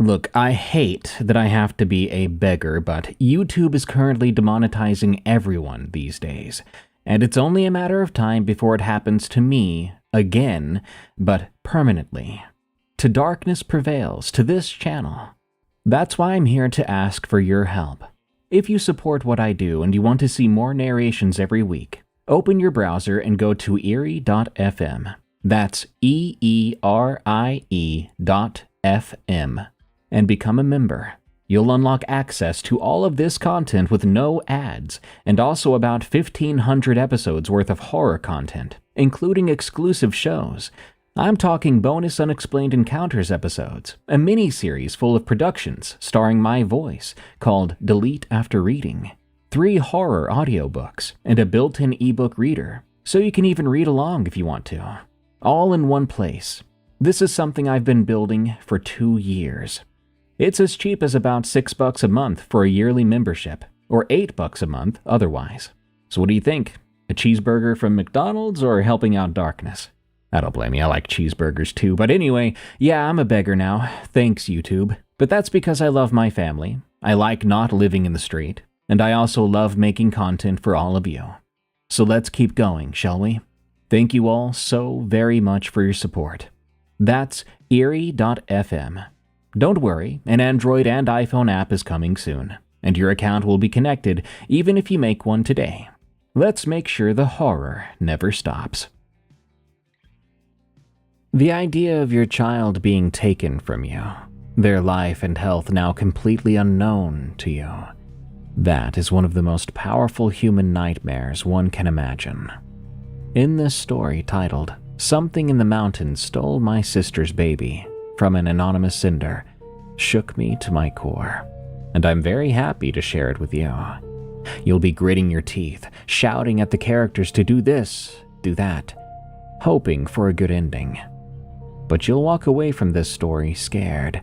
Look, I hate that I have to be a beggar, but YouTube is currently demonetizing everyone these days, and it's only a matter of time before it happens to me again, but permanently. To darkness prevails to this channel. That's why I'm here to ask for your help. If you support what I do and you want to see more narrations every week, open your browser and go to eerie.fm. That's EERIE.fm. And become a member. You'll unlock access to all of this content with no ads, and also about 1,500 episodes worth of horror content, including exclusive shows. I'm talking bonus Unexplained Encounters episodes, a mini-series full of productions starring my voice called Delete After Reading, 3 horror audiobooks, and a built-in ebook reader, so you can even read along if you want to. All in one place. This is something I've been building for 2 years. It's as cheap as about $6 a month for a yearly membership, or $8 a month otherwise. So what do you think? A cheeseburger from McDonald's or helping out darkness? I don't blame you, I like cheeseburgers too, but anyway, yeah, I'm a beggar now, thanks YouTube. But that's because I love my family, I like not living in the street, and I also love making content for all of you. So let's keep going, shall we? Thank you all so very much for your support. That's eerie.fm. Don't worry, an Android and iPhone app is coming soon, and your account will be connected even if you make one today. Let's make sure the horror never stops. The idea of your child being taken from you, their life and health now completely unknown to you, that is one of the most powerful human nightmares one can imagine. In this story titled, "Something in the Mountains Stole My Sister's Baby," from an anonymous sender, shook me to my core, and I'm very happy to share it with you. You'll be gritting your teeth, shouting at the characters to do this, do that, hoping for a good ending. But you'll walk away from this story scared,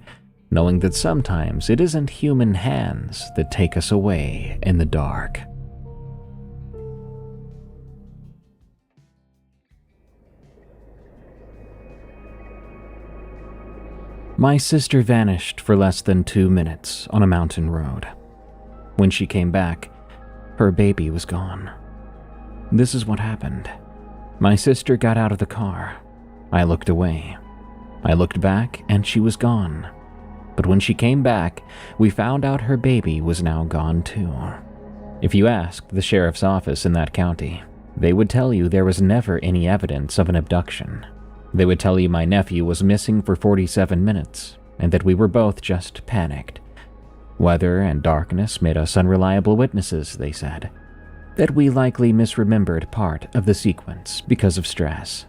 knowing that sometimes it isn't human hands that take us away in the dark. My sister vanished for less than 2 minutes on a mountain road. When she came back, her baby was gone. This is what happened. My sister got out of the car. I looked away. I looked back and she was gone. But when she came back, we found out her baby was now gone too. If you asked the sheriff's office in that county, they would tell you there was never any evidence of an abduction. They would tell you my nephew was missing for 47 minutes, and that we were both just panicked. Weather and darkness made us unreliable witnesses, they said. That we likely misremembered part of the sequence because of stress.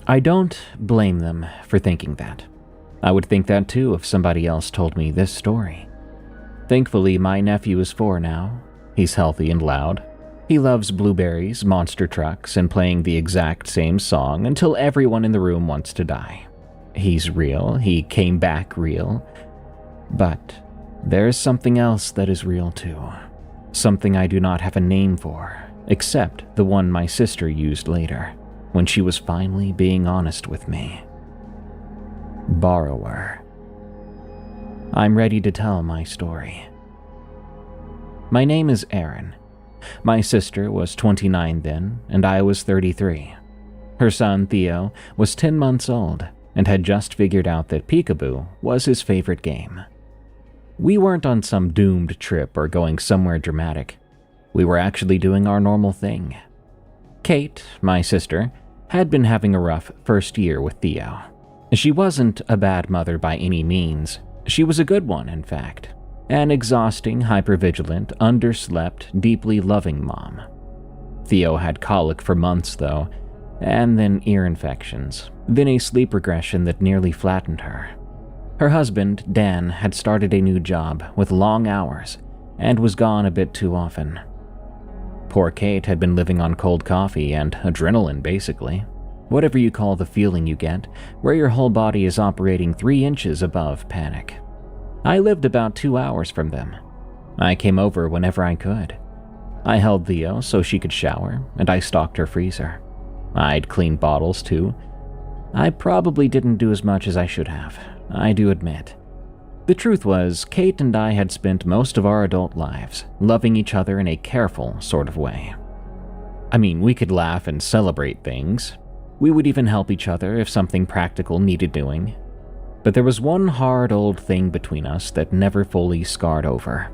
I don't blame them for thinking that. I would think that too if somebody else told me this story. Thankfully, my nephew is 4 now. He's healthy and loud. He loves blueberries, monster trucks, and playing the exact same song until everyone in the room wants to die. He's real, he came back real. But there is something else that is real too. Something I do not have a name for, except the one my sister used later, when she was finally being honest with me. Borrower. I'm ready to tell my story. My name is Aaron. My sister was 29 then, and I was 33. Her son, Theo, was 10 months old and had just figured out that peekaboo was his favorite game. We weren't on some doomed trip or going somewhere dramatic. We were actually doing our normal thing. Kate, my sister, had been having a rough first year with Theo. She wasn't a bad mother by any means. She was a good one, in fact. An exhausting, hypervigilant, underslept, deeply loving mom. Theo had colic for months, though, and then ear infections, then a sleep regression that nearly flattened her. Her husband, Dan, had started a new job with long hours and was gone a bit too often. Poor Kate had been living on cold coffee and adrenaline, basically. Whatever you call the feeling you get, where your whole body is operating 3 inches above panic. I lived about 2 hours from them. I came over whenever I could. I held Theo so she could shower, and I stocked her freezer. I'd clean bottles too. I probably didn't do as much as I should have, I do admit. The truth was, Kate and I had spent most of our adult lives loving each other in a careful sort of way. I mean, we could laugh and celebrate things. We would even help each other if something practical needed doing. But there was one hard old thing between us that never fully scarred over,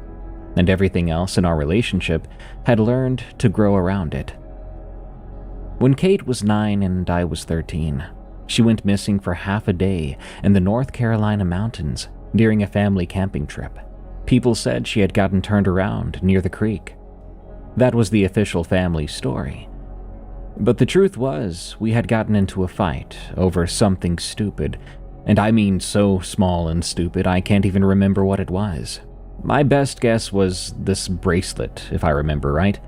and everything else in our relationship had learned to grow around it. When Kate was 9 and I was 13, she went missing for half a day in the North Carolina mountains during a family camping trip. People said she had gotten turned around near the creek. That was the official family story. But the truth was, we had gotten into a fight over something stupid, and I mean so small and stupid I can't even remember what it was. My best guess was this bracelet, if I remember right.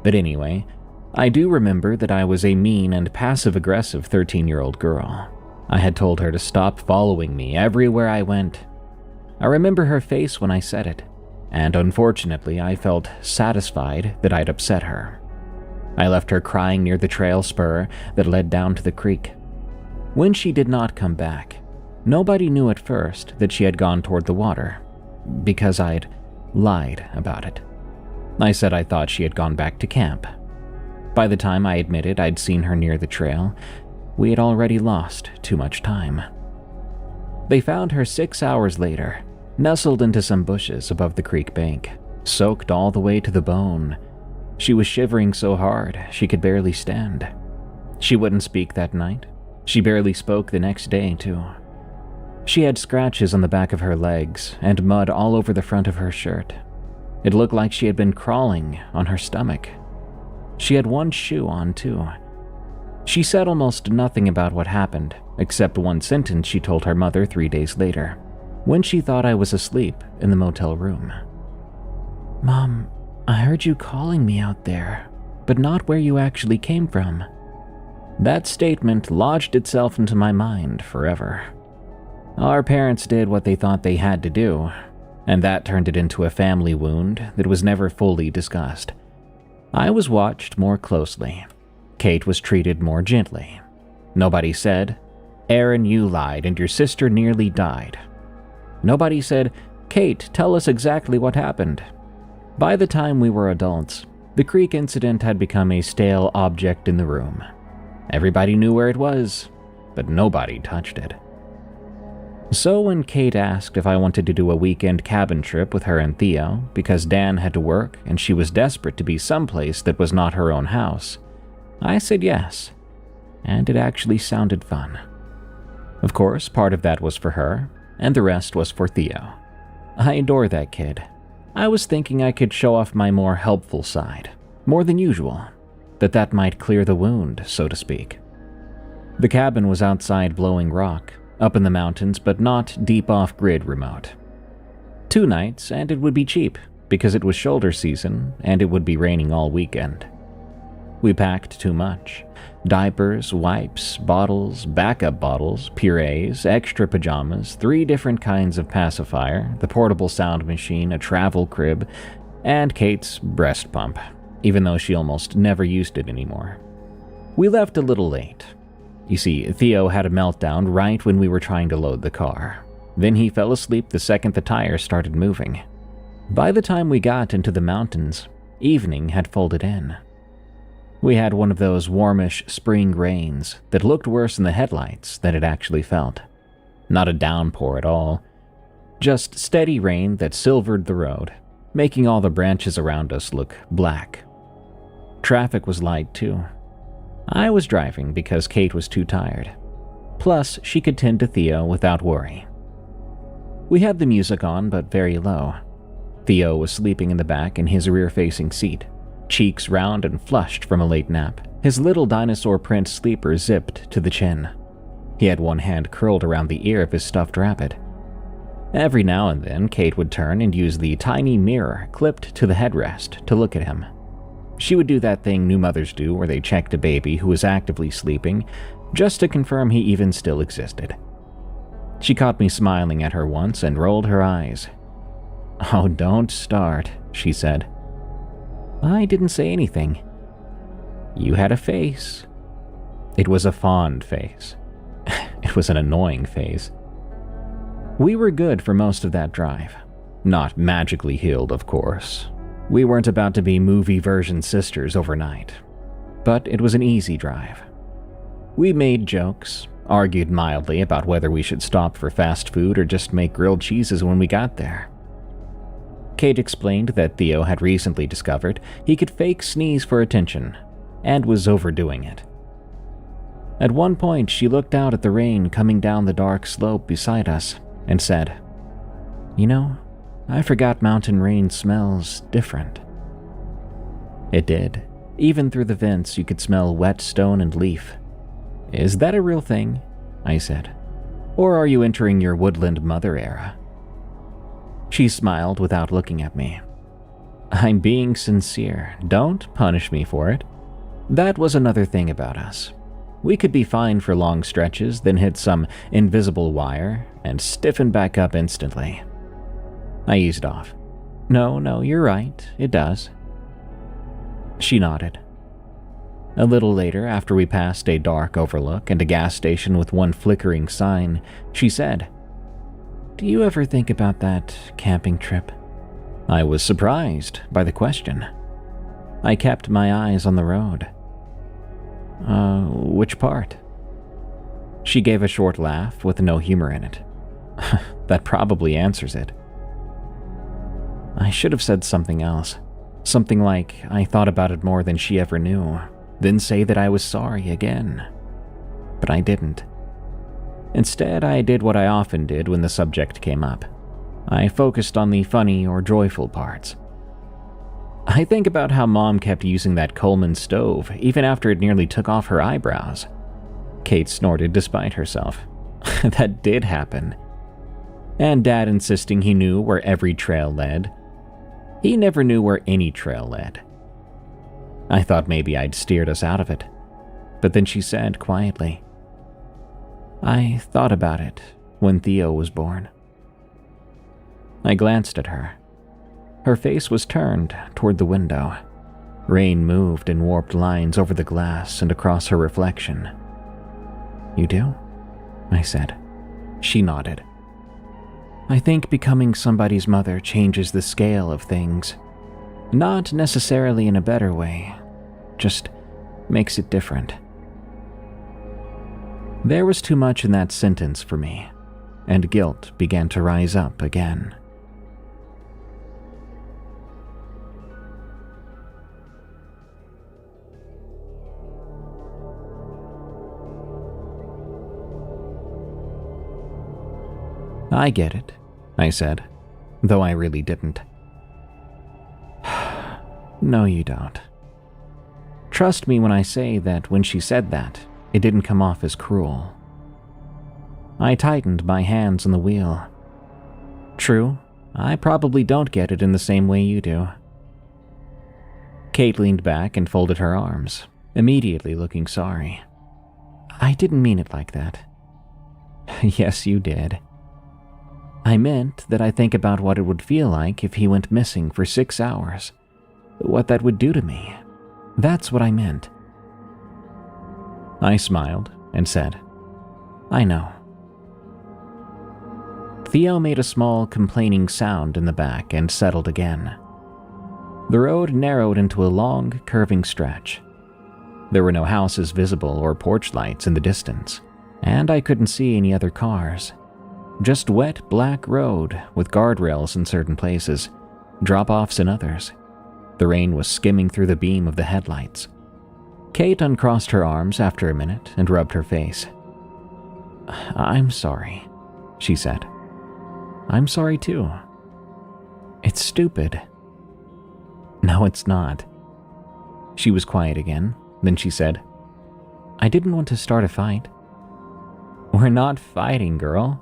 But anyway, I do remember that I was a mean and passive-aggressive 13-year-old girl. I had told her to stop following me everywhere I went. I remember her face when I said it, and unfortunately I felt satisfied that I'd upset her. I left her crying near the trail spur that led down to the creek. When she did not come back, nobody knew at first that she had gone toward the water, because I'd lied about it. I said I thought she had gone back to camp. By the time I admitted I'd seen her near the trail, we had already lost too much time. They found her 6 hours later, nestled into some bushes above the creek bank, soaked all the way to the bone. She was shivering so hard she could barely stand. She wouldn't speak that night. She barely spoke the next day, too. She had scratches on the back of her legs and mud all over the front of her shirt. It looked like she had been crawling on her stomach. She had one shoe on, too. She said almost nothing about what happened, except one sentence she told her mother 3 days later, when she thought I was asleep in the motel room. "Mom, I heard you calling me out there, but not where you actually came from." That statement lodged itself into my mind forever. Our parents did what they thought they had to do, and that turned it into a family wound that was never fully discussed. I was watched more closely. Kate was treated more gently. Nobody said, "Aaron, you lied and your sister nearly died." Nobody said, "Kate, tell us exactly what happened." By the time we were adults, the creek incident had become a stale object in the room. Everybody knew where it was, but nobody touched it. So when Kate asked if I wanted to do a weekend cabin trip with her and Theo because Dan had to work and she was desperate to be someplace that was not her own house, I said yes, and it actually sounded fun. Of course, part of that was for her, and the rest was for Theo. I adore that kid. I was thinking I could show off my more helpful side, more than usual, that might clear the wound, so to speak. The cabin was outside Blowing Rock, up in the mountains but not deep off-grid remote. 2 nights, and it would be cheap, because it was shoulder season and it would be raining all weekend. We packed too much. Diapers, wipes, bottles, backup bottles, purees, extra pajamas, 3 different kinds of pacifier, the portable sound machine, a travel crib, and Kate's breast pump, even though she almost never used it anymore. We left a little late. You see, Theo had a meltdown right when we were trying to load the car. Then he fell asleep the second the tires started moving. By the time we got into the mountains, evening had folded in. We had one of those warmish spring rains that looked worse in the headlights than it actually felt. Not a downpour at all. Just steady rain that silvered the road, making all the branches around us look black. Traffic was light too. I was driving because Kate was too tired. Plus, she could tend to Theo without worry. We had the music on, but very low. Theo was sleeping in the back in his rear-facing seat, cheeks round and flushed from a late nap, his little dinosaur print sleeper zipped to the chin. He had one hand curled around the ear of his stuffed rabbit. Every now and then, Kate would turn and use the tiny mirror clipped to the headrest to look at him. She would do that thing new mothers do where they checked a baby who was actively sleeping just to confirm he even still existed. She caught me smiling at her once and rolled her eyes. "Oh, don't start," she said. I didn't say anything. "You had a face." It was a fond face. It was an annoying face. We were good for most of that drive. Not magically healed, of course. We weren't about to be movie version sisters overnight. But it was an easy drive. We made jokes, argued mildly about whether we should stop for fast food or just make grilled cheeses when we got there. Kate explained that Theo had recently discovered he could fake sneeze for attention, and was overdoing it. At one point, she looked out at the rain coming down the dark slope beside us and said, "You know, I forgot mountain rain smells different." It did. Even through the vents, you could smell wet stone and leaf. "Is that a real thing?" I said. "Or are you entering your woodland mother era?" She smiled without looking at me. "I'm being sincere. Don't punish me for it." That was another thing about us. We could be fine for long stretches, then hit some invisible wire and stiffen back up instantly. I eased off. No, you're right. It does." She nodded. A little later, after we passed a dark overlook and a gas station with one flickering sign, she said, "Do you ever think about that camping trip?" I was surprised by the question. I kept my eyes on the road. Which part?" She gave a short laugh with no humor in it. That probably answers it. I should have said something else. Something like I thought about it more than she ever knew, then say that I was sorry again. But I didn't. Instead, I did what I often did when the subject came up. I focused on the funny or joyful parts. I think about how Mom kept using that Coleman stove even after it nearly took off her eyebrows. Kate snorted despite herself. That did happen. And Dad insisting he knew where every trail led. He never knew where any trail led. I thought maybe I'd steered us out of it. But then she said quietly, "I thought about it when Theo was born." I glanced at her. Her face was turned toward the window. Rain moved in warped lines over the glass and across her reflection. "You do?" I said. She nodded. "I think becoming somebody's mother changes the scale of things. Not necessarily in a better way, just makes it different." There was too much in that sentence for me, and guilt began to rise up again. "I get it," I said, though I really didn't. "No, you don't. Trust me when I say that when she said that, it didn't come off as cruel." I tightened my hands on the wheel. "True, I probably don't get it in the same way you do." Kate leaned back and folded her arms, immediately looking sorry. "I didn't mean it like that." "Yes, you did. I meant that I think about what it would feel like if he went missing for 6 hours. What that would do to me. That's what I meant." I smiled and said, "I know." Theo made a small complaining sound in the back and settled again. The road narrowed into a long, curving stretch. There were no houses visible or porch lights in the distance, and I couldn't see any other cars. Just wet black road with guardrails in certain places, drop-offs in others. The rain was skimming through the beam of the headlights. Kate uncrossed her arms after a minute and rubbed her face. "I'm sorry," she said. "I'm sorry too. It's stupid." "No, it's not." She was quiet again, then she said, "I didn't want to start a fight." "We're not fighting, girl.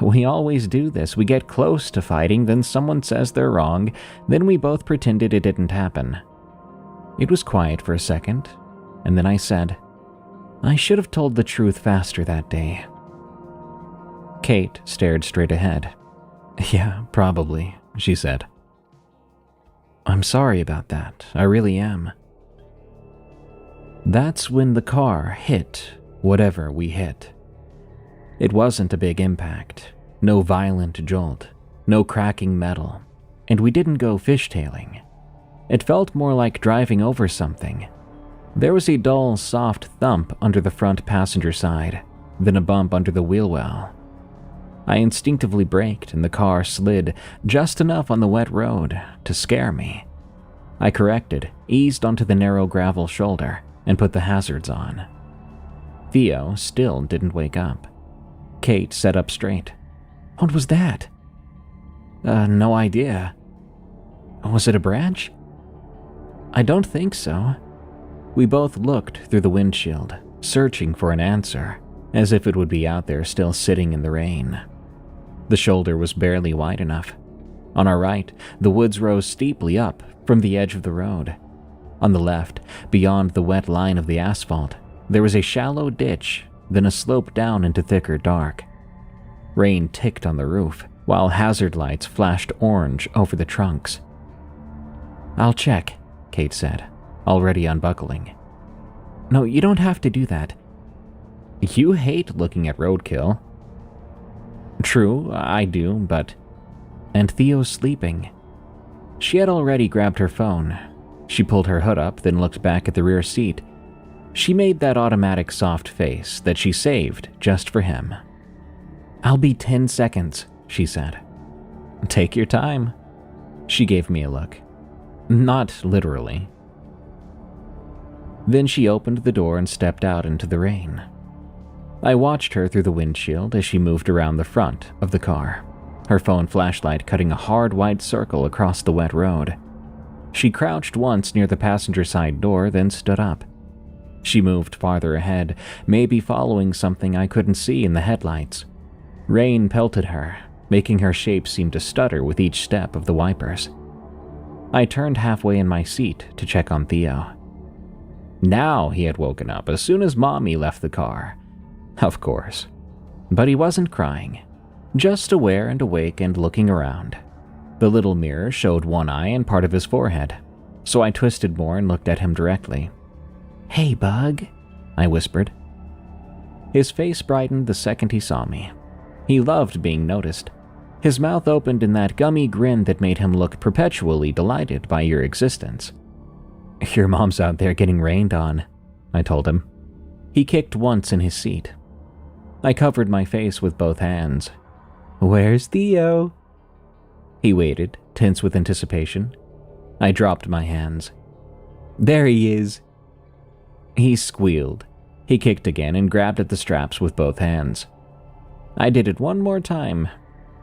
We always do this. We get close to fighting, then someone says they're wrong, then we both pretended it didn't happen." It was quiet for a second, and then I said, "I should have told the truth faster that day." Kate stared straight ahead. "Yeah, probably," she said. "I'm sorry about that. I really am." That's when the car hit whatever we hit. It wasn't a big impact, no violent jolt, no cracking metal, and we didn't go fishtailing. It felt more like driving over something. There was a dull, soft thump under the front passenger side, then a bump under the wheel well. I instinctively braked and the car slid just enough on the wet road to scare me. I corrected, eased onto the narrow gravel shoulder, and put the hazards on. Theo still didn't wake up. Kate sat up straight. "What was that?" No idea." "Was it a branch?" "I don't think so." We both looked through the windshield, searching for an answer, as if it would be out there still sitting in the rain. The shoulder was barely wide enough. On our right, the woods rose steeply up from the edge of the road. On the left, beyond the wet line of the asphalt, there was a shallow ditch, then a slope down into thicker dark. Rain ticked on the roof, while hazard lights flashed orange over the trunks. "I'll check," Kate said, already unbuckling. "No, you don't have to do that." "You hate looking at roadkill." "True, I do, but..." "And Theo's sleeping." She had already grabbed her phone. She pulled her hood up, then looked back at the rear seat. She made that automatic soft face that she saved just for him. "I'll be 10 seconds, she said. "Take your time." She gave me a look. Not literally. Then she opened the door and stepped out into the rain. I watched her through the windshield as she moved around the front of the car, her phone flashlight cutting a hard white circle across the wet road. She crouched once near the passenger side door, then stood up. She moved farther ahead, maybe following something I couldn't see in the headlights. Rain pelted her, making her shape seem to stutter with each step of the wipers. I turned halfway in my seat to check on Theo. Now he had woken up as soon as Mommy left the car. Of course. But he wasn't crying, just aware and awake and looking around. The little mirror showed one eye and part of his forehead, so I twisted more and looked at him directly. "Hey, bug," I whispered. His face brightened the second he saw me. He loved being noticed. His mouth opened in that gummy grin that made him look perpetually delighted by your existence. "Your mom's out there getting rained on," I told him. He kicked once in his seat. I covered my face with both hands. "Where's Theo?" He waited, tense with anticipation. I dropped my hands. "There he is." He squealed. He kicked again and grabbed at the straps with both hands. I did it one more time,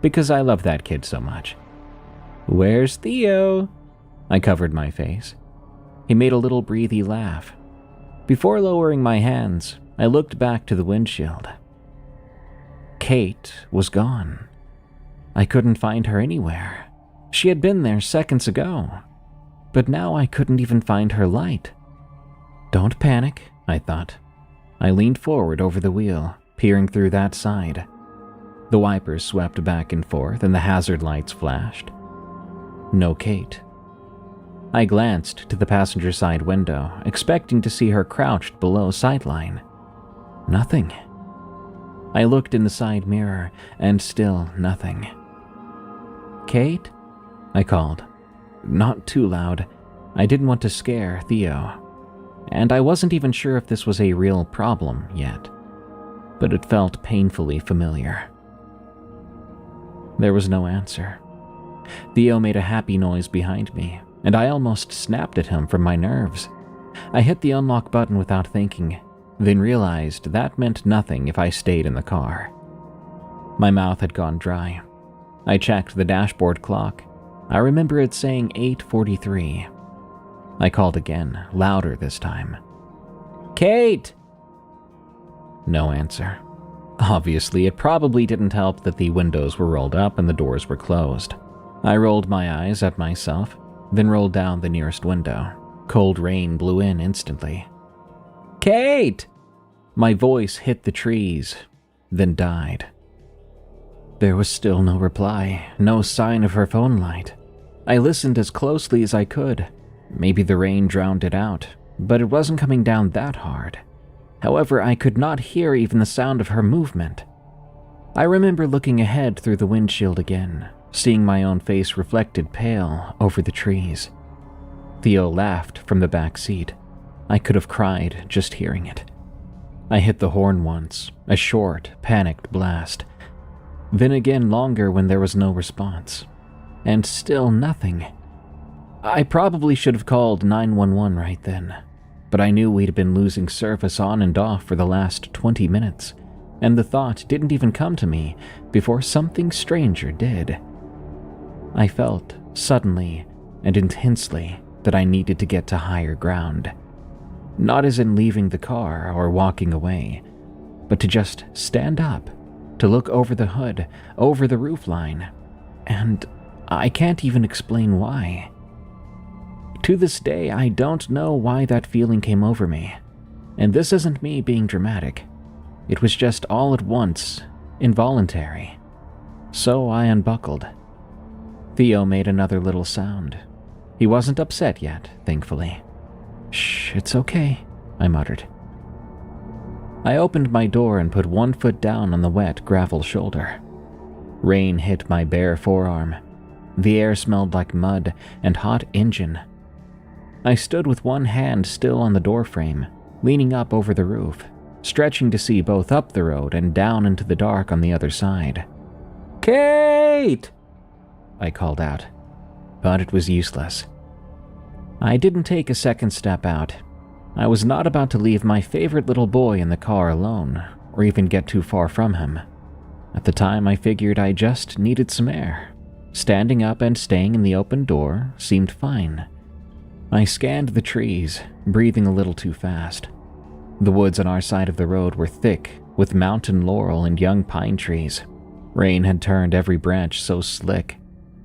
because I love that kid so much. "Where's Theo?" I covered my face. He made a little breathy laugh. Before lowering my hands, I looked back to the windshield. Kate was gone. I couldn't find her anywhere. She had been there seconds ago, but now I couldn't even find her light. Don't panic, I thought. I leaned forward over the wheel, peering through that side. The wipers swept back and forth and the hazard lights flashed. No Kate. I glanced to the passenger side window, expecting to see her crouched below sightline. Nothing. I looked in the side mirror, and still nothing. "Kate?" I called. Not too loud. I didn't want to scare Theo. And I wasn't even sure if this was a real problem yet. But it felt painfully familiar. There was no answer. Theo made a happy noise behind me, and I almost snapped at him from my nerves. I hit the unlock button without thinking, then realized that meant nothing if I stayed in the car. My mouth had gone dry. I checked the dashboard clock. I remember it saying 8:43. I called again, louder this time. "Kate!" No answer. Obviously, it probably didn't help that the windows were rolled up and the doors were closed. I rolled my eyes at myself, then rolled down the nearest window. Cold rain blew in instantly. "Kate!" My voice hit the trees, then died. There was still no reply, no sign of her phone light. I listened as closely as I could. Maybe the rain drowned it out, but it wasn't coming down that hard. However, I could not hear even the sound of her movement. I remember looking ahead through the windshield again, seeing my own face reflected pale over the trees. Theo laughed from the back seat. I could have cried just hearing it. I hit the horn once, a short, panicked blast. Then again longer when there was no response. And still nothing. I probably should have called 911 right then, but I knew we'd been losing service on and off for the last 20 minutes, and the thought didn't even come to me before something stranger did. I felt, suddenly and intensely, that I needed to get to higher ground. Not as in leaving the car or walking away, but to just stand up, to look over the hood, over the roofline, and I can't even explain why. To this day, I don't know why that feeling came over me, and this isn't me being dramatic. It was just all at once, involuntary. So I unbuckled. Theo made another little sound. He wasn't upset yet, thankfully. "Shh, it's okay," I muttered. I opened my door and put one foot down on the wet gravel shoulder. Rain hit my bare forearm. The air smelled like mud and hot engine. I stood with one hand still on the doorframe, leaning up over the roof, stretching to see both up the road and down into the dark on the other side. "Kate!" I called out, but it was useless. I didn't take a second step out. I was not about to leave my favorite little boy in the car alone, or even get too far from him. At the time, I figured I just needed some air. Standing up and staying in the open door seemed fine. I scanned the trees, breathing a little too fast. The woods on our side of the road were thick, with mountain laurel and young pine trees. Rain had turned every branch so slick.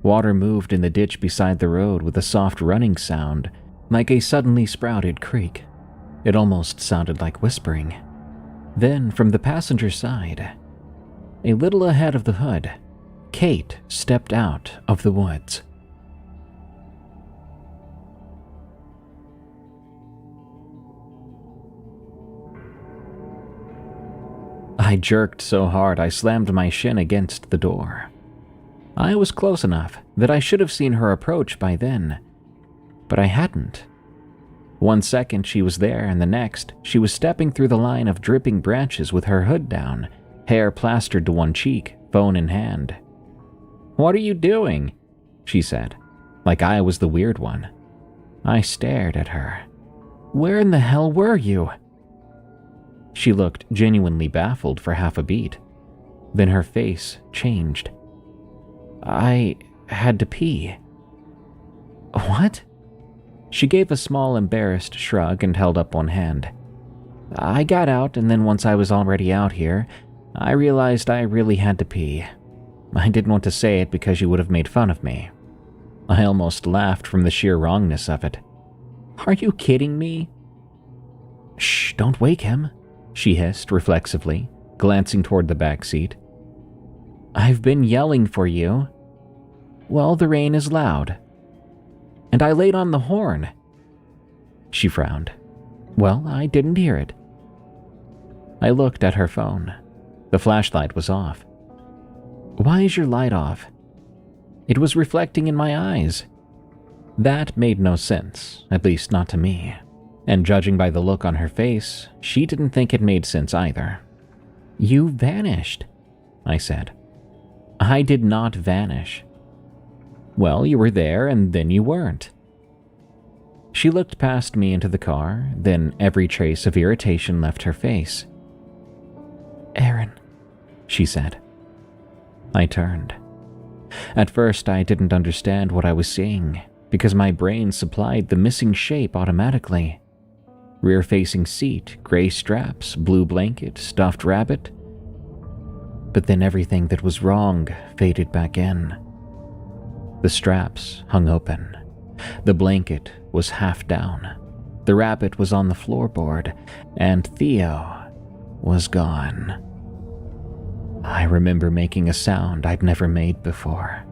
Water moved in the ditch beside the road with a soft running sound, like a suddenly sprouted creek. It almost sounded like whispering. Then, from the passenger side, a little ahead of the hood, Kate stepped out of the woods. I jerked so hard I slammed my shin against the door. I was close enough that I should have seen her approach by then, but I hadn't. 1 second she was there, and the next she was stepping through the line of dripping branches with her hood down, hair plastered to one cheek, phone in hand. "What are you doing?" she said, like I was the weird one. I stared at her. "Where in the hell were you?" She looked genuinely baffled for half a beat. Then her face changed. "I had to pee." "What?" She gave a small embarrassed shrug and held up one hand. "I got out, and then once I was already out here, I realized I really had to pee. I didn't want to say it because you would have made fun of me." I almost laughed from the sheer wrongness of it. "Are you kidding me?" "Shh, don't wake him," she hissed reflexively, glancing toward the back seat. "I've been yelling for you." "Well, the rain is loud." "And I laid on the horn." She frowned. "Well, I didn't hear it." I looked at her phone. The flashlight was off. "Why is your light off?" "It was reflecting in my eyes." That made no sense, at least not to me. And judging by the look on her face, she didn't think it made sense either. "You vanished," I said. "I did not vanish." "Well, you were there and then you weren't." She looked past me into the car, then every trace of irritation left her face. "Aaron," she said. I turned. At first, I didn't understand what I was seeing, because my brain supplied the missing shape automatically. Rear-facing seat, gray straps, blue blanket, stuffed rabbit. But then everything that was wrong faded back in. The straps hung open. The blanket was half down. The rabbit was on the floorboard, and Theo was gone. I remember making a sound I'd never made before.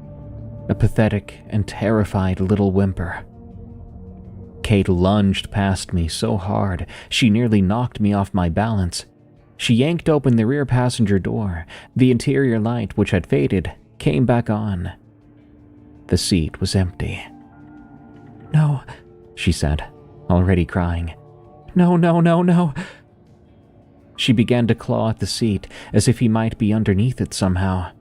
A pathetic and terrified little whimper. Kate lunged past me so hard, she nearly knocked me off my balance. She yanked open the rear passenger door. The interior light, which had faded, came back on. The seat was empty. "No," she said, already crying. "No, no, no, no." She began to claw at the seat as if he might be underneath it somehow.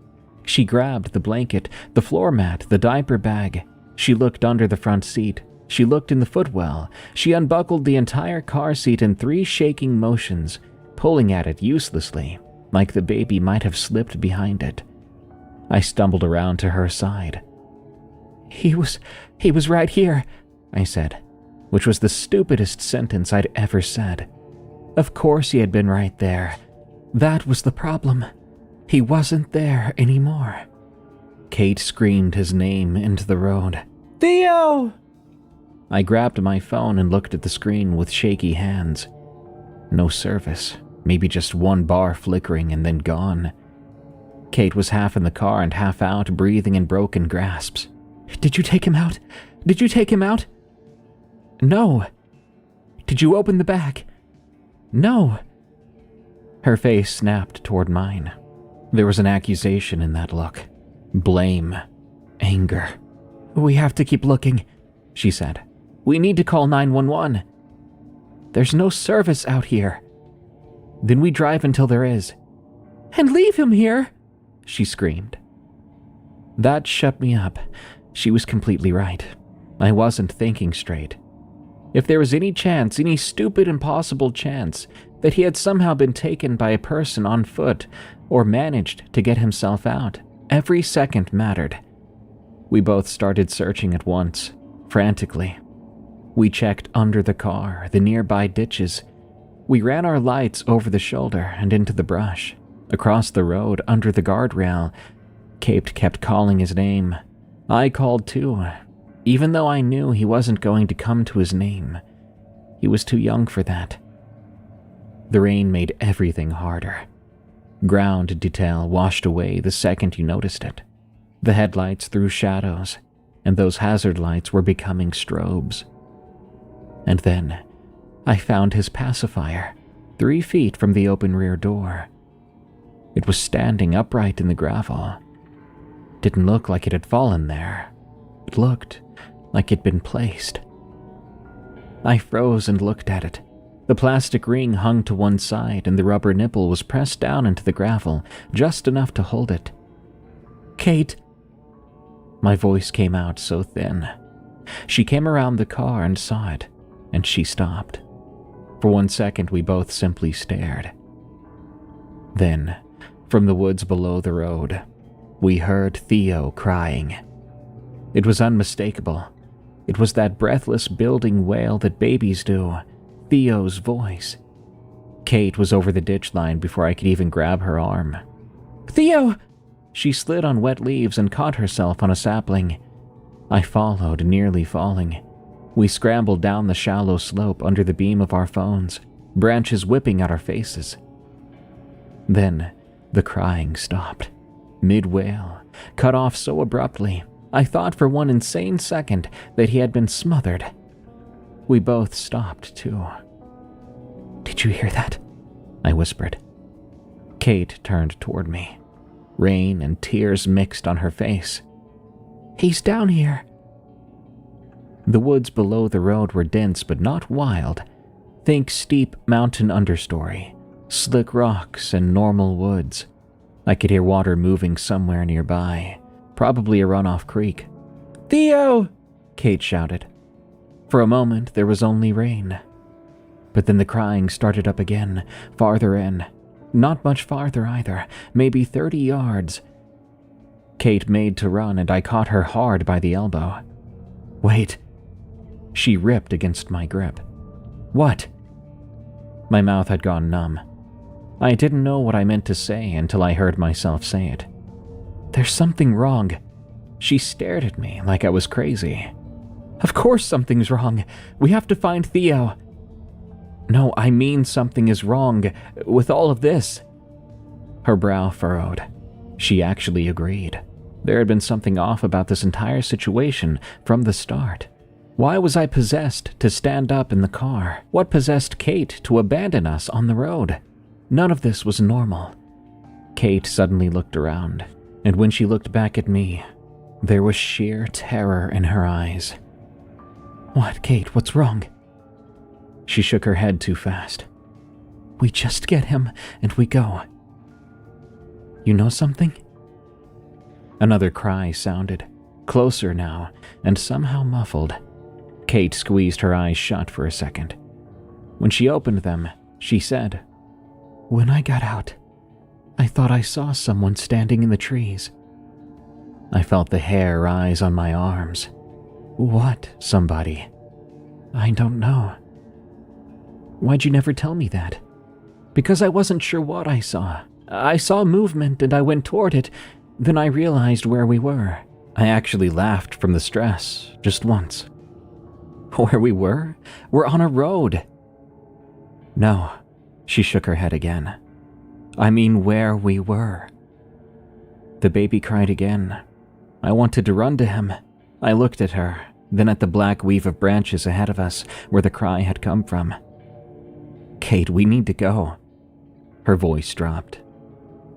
She grabbed the blanket, the floor mat, the diaper bag. She looked under the front seat. She looked in the footwell. She unbuckled the entire car seat in 3 shaking motions, pulling at it uselessly, like the baby might have slipped behind it. I stumbled around to her side. He was right here," I said, which was the stupidest sentence I'd ever said. Of course he had been right there. That was the problem. He wasn't there anymore. Kate screamed his name into the road. "Theo!" I grabbed my phone and looked at the screen with shaky hands. No service, maybe just 1 bar flickering and then gone. Kate was half in the car and half out, breathing in broken gasps. "Did you take him out? Did you take him out?" "No." "Did you open the bag?" "No." Her face snapped toward mine. There was an accusation in that look. Blame. Anger. "We have to keep looking," she said. "We need to call 911. "There's no service out here." "Then we drive until there is." "And leave him here," she screamed. That shut me up. She was completely right. I wasn't thinking straight. If there was any chance, any stupid impossible chance, that he had somehow been taken by a person on foot or managed to get himself out, every second mattered. We both started searching at once, frantically. We checked under the car, the nearby ditches. We ran our lights over the shoulder and into the brush. Across the road, under the guardrail, Kate kept calling his name. I called too, even though I knew he wasn't going to come to his name. He was too young for that. The rain made everything harder. Ground detail washed away the second you noticed it. The headlights threw shadows, and those hazard lights were becoming strobes. And then, I found his pacifier, 3 feet from the open rear door. It was standing upright in the gravel. Didn't look like it had fallen there. It looked like it'd been placed. I froze and looked at it. The plastic ring hung to one side and the rubber nipple was pressed down into the gravel, just enough to hold it. "Kate!" My voice came out so thin. She came around the car and saw it, and she stopped. For 1 second, we both simply stared. Then, from the woods below the road, we heard Theo crying. It was unmistakable. It was that breathless building wail that babies do. Theo's voice. Kate was over the ditch line before I could even grab her arm. "Theo!" She slid on wet leaves and caught herself on a sapling. I followed, nearly falling. We scrambled down the shallow slope under the beam of our phones, branches whipping at our faces. Then, the crying stopped. Mid-wail, cut off so abruptly, I thought for one insane second that he had been smothered. We both stopped, too. "Did you hear that?" I whispered. Kate turned toward me. Rain and tears mixed on her face. "He's down here." The woods below the road were dense but not wild. Think steep mountain understory, slick rocks, and normal woods. I could hear water moving somewhere nearby, probably a runoff creek. "Theo!" Kate shouted. For a moment, there was only rain. But then the crying started up again, farther in. Not much farther either, maybe 30 yards. Kate made to run and I caught her hard by the elbow. "Wait." She ripped against my grip. "What?" My mouth had gone numb. I didn't know what I meant to say until I heard myself say it. "There's something wrong." She stared at me like I was crazy. "Of course something's wrong. We have to find Theo." "No, I mean something is wrong with all of this." Her brow furrowed. She actually agreed. There had been something off about this entire situation from the start. Why was I possessed to stand up in the car? What possessed Kate to abandon us on the road? None of this was normal. Kate suddenly looked around, and when she looked back at me, there was sheer terror in her eyes. "What, Kate? What's wrong?" She shook her head too fast. "We just get him and we go." "You know something?" Another cry sounded, closer now, and somehow muffled. Kate squeezed her eyes shut for a second. When she opened them, she said, "When I got out, I thought I saw someone standing in the trees." I felt the hair rise on my arms. "What somebody?" "I don't know." "Why'd you never tell me that?" "Because I wasn't sure what I saw. I saw movement and I went toward it, then I realized where we were. I actually laughed from the stress, just once." "Where we were? We're on a road." "No," she shook her head again. "I mean where we were." The baby cried again. I wanted to run to him. I looked at her, then at the black weave of branches ahead of us where the cry had come from. "Kate, we need to go." Her voice dropped.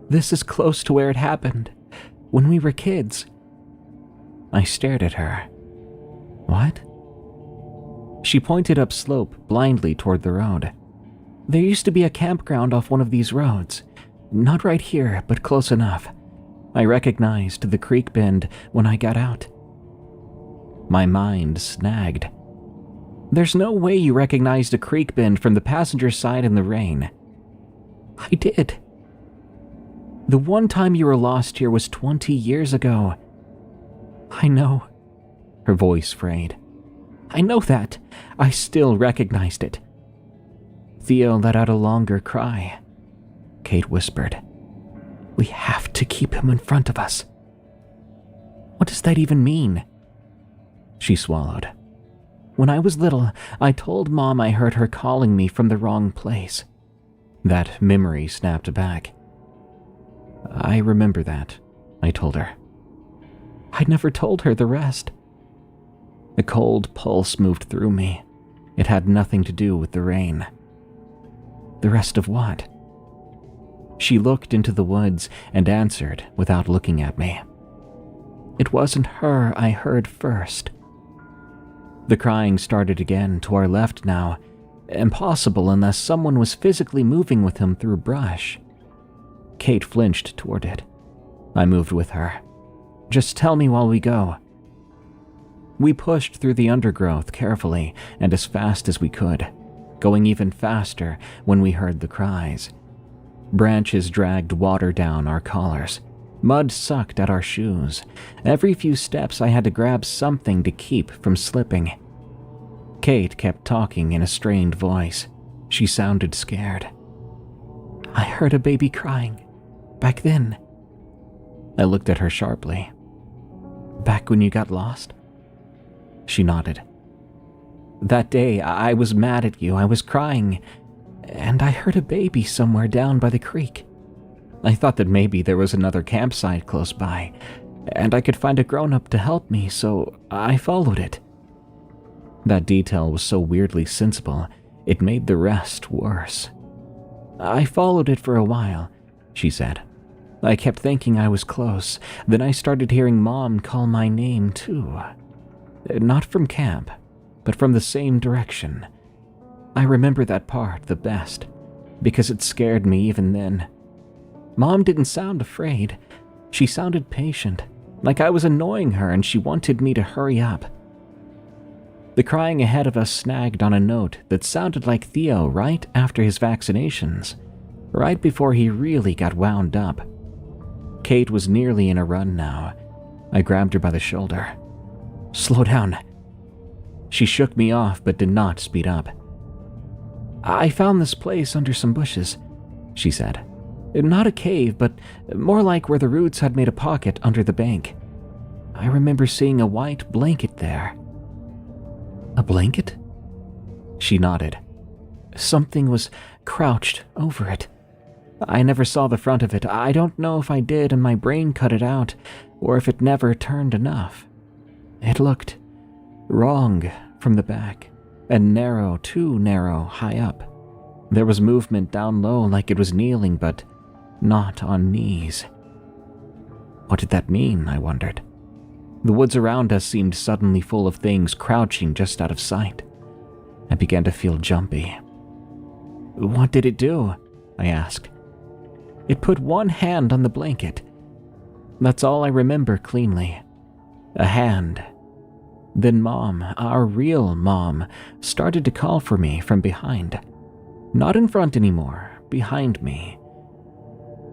"This is close to where it happened, when we were kids." I stared at her. "What?" She pointed upslope blindly toward the road. "There used to be a campground off one of these roads. Not right here, but close enough. I recognized the creek bend when I got out." My mind snagged. "There's no way you recognized a creek bend from the passenger side in the rain." "I did." "The one time you were lost here was 20 years ago." "I know." Her voice frayed. "I know that. I still recognized it." Theo let out a longer cry. Kate whispered, "We have to keep him in front of us." "What does that even mean?" She swallowed. "When I was little, I told Mom I heard her calling me from the wrong place." That memory snapped back. "I remember that," I told her. I never told her the rest. A cold pulse moved through me. It had nothing to do with the rain. The rest of what? She looked into the woods and answered without looking at me. "It wasn't her I heard first." The crying started again to our left now. Impossible unless someone was physically moving with him through brush. Kate flinched toward it. I moved with her. "Just tell me while we go." We pushed through the undergrowth carefully and as fast as we could, going even faster when we heard the cries. Branches dragged water down our collars. Mud sucked at our shoes. Every few steps I had to grab something to keep from slipping. Kate kept talking in a strained voice. She sounded scared. "I heard a baby crying. Back then." I looked at her sharply. "Back when you got lost?" She nodded. "That day, I was mad at you. I was crying, and I heard a baby somewhere down by the creek. I thought that maybe there was another campsite close by, and I could find a grown-up to help me, so I followed it." That detail was so weirdly sensible, it made the rest worse. "I followed it for a while," she said. "I kept thinking I was close. Then I started hearing Mom call my name, too. Not from camp, but from the same direction. I remember that part the best, because it scared me even then. Mom didn't sound afraid. She sounded patient, like I was annoying her and she wanted me to hurry up." The crying ahead of us snagged on a note that sounded like Theo right after his vaccinations, right before he really got wound up. Kate was nearly in a run now. I grabbed her by the shoulder. "Slow down." She shook me off but did not speed up. "I found this place under some bushes," she said. "Not a cave, but more like where the roots had made a pocket under the bank. I remember seeing a white blanket there." "A blanket?" She nodded. "Something was crouched over it. I never saw the front of it. I don't know if I did and my brain cut it out, or if it never turned enough. It looked wrong from the back, and narrow, too narrow, high up. There was movement down low like it was kneeling, but not on knees. What did that mean, I wondered. The woods around us seemed suddenly full of things crouching just out of sight. I began to feel jumpy. What did it do? I asked. It put one hand on the blanket. That's all I remember cleanly. A hand. Then Mom, our real Mom, started to call for me from behind. Not in front anymore, behind me.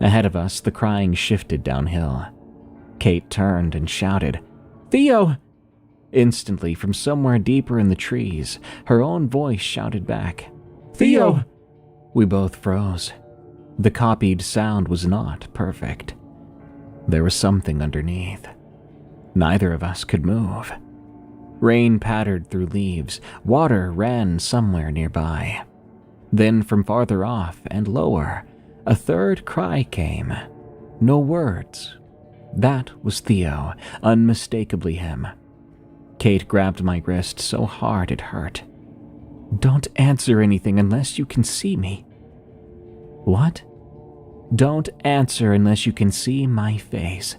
Ahead of us, the crying shifted downhill. Kate turned and shouted, "Theo!" Instantly, from somewhere deeper in the trees, her own voice shouted back, "Theo!" We both froze. The copied sound was not perfect. There was something underneath. Neither of us could move. Rain pattered through leaves. Water ran somewhere nearby. Then from farther off and lower, a third cry came. No words. That was Theo, unmistakably him. Kate grabbed my wrist so hard it hurt. "Don't answer anything unless you can see me." "What?" "Don't answer unless you can see my face."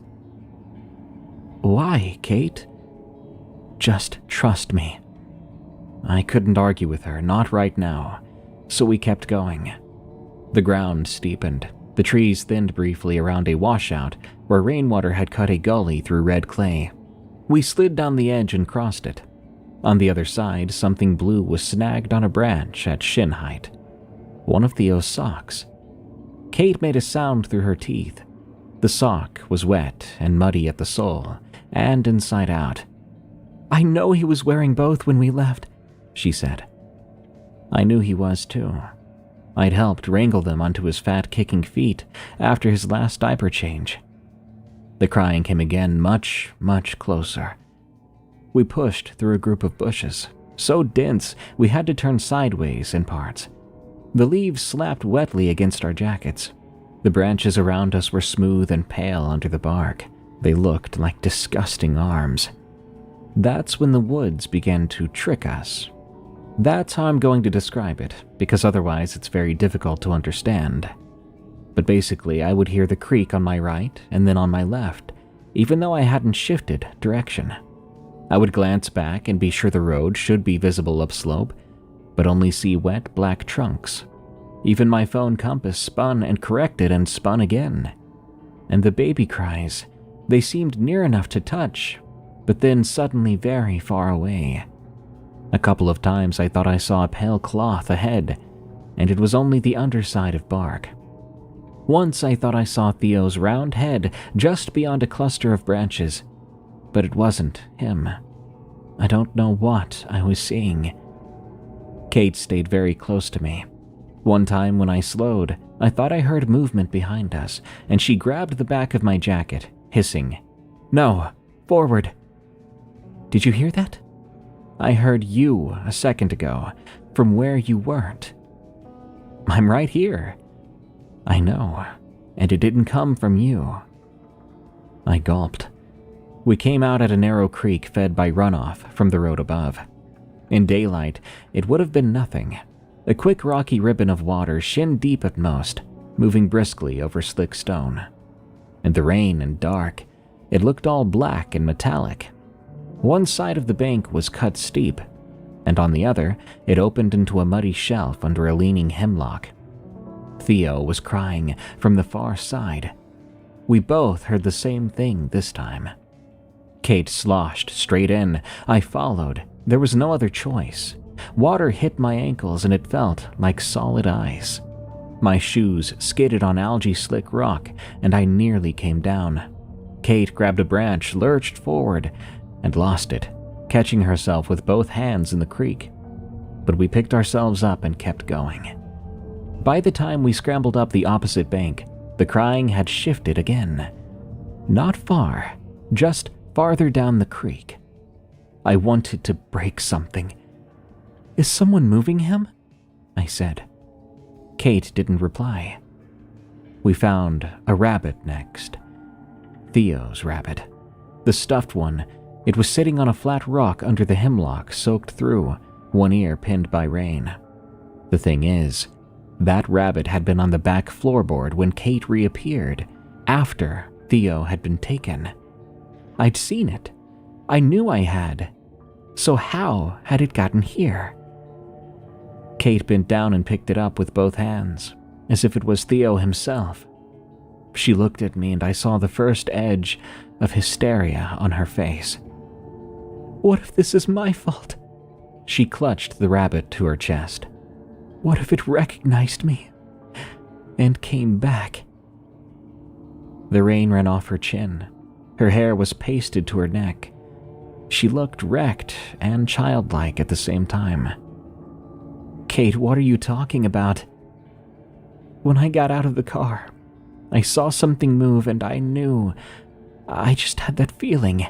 "Why, Kate?" "Just trust me." I couldn't argue with her, not right now, so we kept going. The ground steepened. The trees thinned briefly around a washout where rainwater had cut a gully through red clay. We slid down the edge and crossed it. On the other side, something blue was snagged on a branch at shin height. One of Theo's socks. Kate made a sound through her teeth. The sock was wet and muddy at the sole, and inside out. "I know he was wearing both when we left," she said. I knew he was too. I'd helped wrangle them onto his fat, kicking feet after his last diaper change. The crying came again, much, much closer. We pushed through a group of bushes, so dense we had to turn sideways in parts. The leaves slapped wetly against our jackets. The branches around us were smooth and pale under the bark. They looked like disgusting arms. That's when the woods began to trick us. That's how I'm going to describe it, because otherwise it's very difficult to understand. But basically, I would hear the creak on my right and then on my left, even though I hadn't shifted direction. I would glance back and be sure the road should be visible upslope, but only see wet black trunks. Even my phone compass spun and corrected and spun again. And the baby cries, they seemed near enough to touch, but then suddenly very far away. A couple of times I thought I saw a pale cloth ahead, and it was only the underside of bark. Once I thought I saw Theo's round head just beyond a cluster of branches, but it wasn't him. I don't know what I was seeing. Kate stayed very close to me. One time when I slowed, I thought I heard movement behind us, and she grabbed the back of my jacket, hissing, "No, forward." Did you hear that? I heard you a second ago, from where you weren't. I'm right here. I know, and it didn't come from you. I gulped. We came out at a narrow creek fed by runoff from the road above. In daylight, it would have been nothing. A quick rocky ribbon of water shin deep at most, moving briskly over slick stone. In the rain and dark, it looked all black and metallic. One side of the bank was cut steep, and on the other, it opened into a muddy shelf under a leaning hemlock. Theo was crying from the far side. We both heard the same thing this time. Kate sloshed straight in. I followed. There was no other choice. Water hit my ankles and it felt like solid ice. My shoes skidded on algae-slick rock and I nearly came down. Kate grabbed a branch, lurched forward, and lost it, catching herself with both hands in the creek. But we picked ourselves up and kept going. By the time we scrambled up the opposite bank, the crying had shifted again. Not far, just farther down the creek. I wanted to break something. "Is someone moving him?" I said. Kate didn't reply. We found a rabbit next. Theo's rabbit. The stuffed one. It was sitting on a flat rock under the hemlock, soaked through, one ear pinned by rain. The thing is, That rabbit had been on the back floorboard when Kate reappeared, after Theo had been taken. I'd seen it. I knew I had. So how had it gotten here? Kate bent down and picked it up with both hands, as if it was Theo himself. She looked at me and I saw the first edge of hysteria on her face. What if this is my fault? She clutched the rabbit to her chest. What if it recognized me and came back? The rain ran off her chin. Her hair was pasted to her neck. She looked wrecked and childlike at the same time. Kate, what are you talking about? When I got out of the car, I saw something move and I knew. I just had that feeling.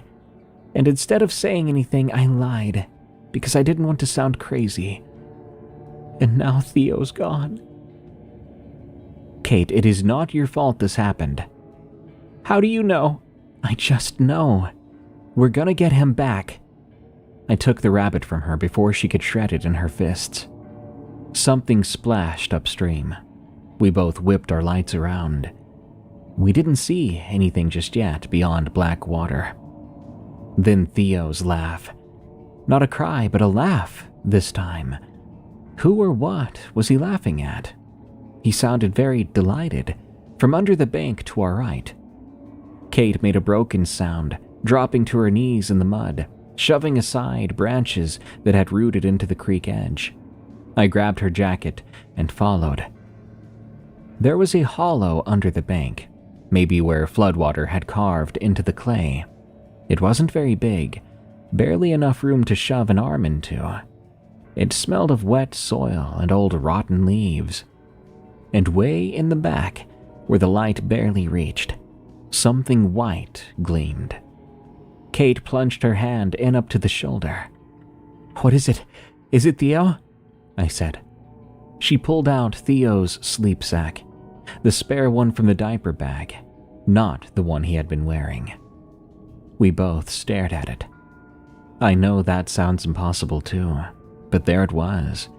And instead of saying anything, I lied, because I didn't want to sound crazy. And now Theo's gone. Kate, it is not your fault this happened. How do you know? I just know. We're gonna get him back. I took the rabbit from her before she could shred it in her fists. Something splashed upstream. We both whipped our lights around. We didn't see anything just yet beyond black water. Then Theo's laugh. Not a cry, but a laugh this time. Who or what was he laughing at? He sounded very delighted, from under the bank to our right. Kate made a broken sound, dropping to her knees in the mud, shoving aside branches that had rooted into the creek edge. I grabbed her jacket and followed. There was a hollow under the bank, maybe where floodwater had carved into the clay. It wasn't very big, barely enough room to shove an arm into. It smelled of wet soil and old rotten leaves. And way in the back, where the light barely reached, something white gleamed. Kate plunged her hand in up to the shoulder. What is it? Is it Theo? I said. She pulled out Theo's sleep sack, the spare one from the diaper bag, not the one he had been wearing. We both stared at it. I know that sounds impossible too, but there it was.